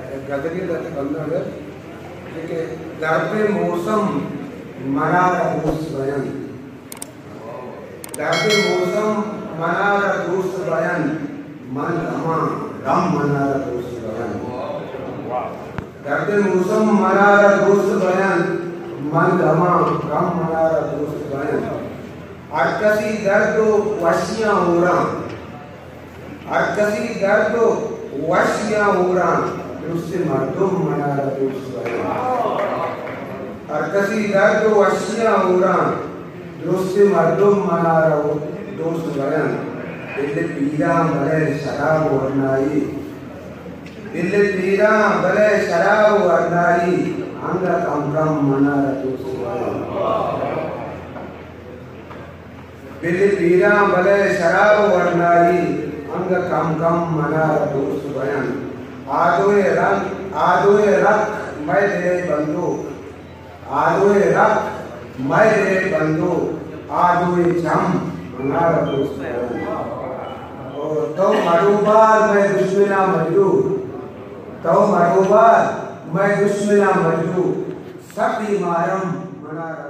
गदरी दत्त बंदर के दर्पे मौसम मनार दोस्त बयान दर्पे मौसम मनार दोस्त बयान मन रमा राम मनार दोस्त बयान दर्पे मौसम मनार दोस्त बयान मन रमा राम मनार दोस्त बयान अरकसी दर्द वशियां उड़ा अरकसी दर्द वशियां उड़ा उससे मर्दुम मनारा दोस्त बयान अरकसी दर्द वशियां उड़ा उससे मर्दुम मनारा दोस्त बयान दिल पीरा भले शराब वरनाई दिल पीरा भले शराब वरनाई अंग कम कम मनारा दोस्त बयान दिल पीरा भले शराब वरनाई अंग कम कम मनारा दोस्त बयान आदोए रख मैं तेरे बंदूक आदोए रख मैं तेरे बंदूक आदोए जम मनारा दोस्त बयान तो मरूबार मैं दुश्मना मजरू तो मरूबार मैं दुश्मना मजरू सब मारम मनारा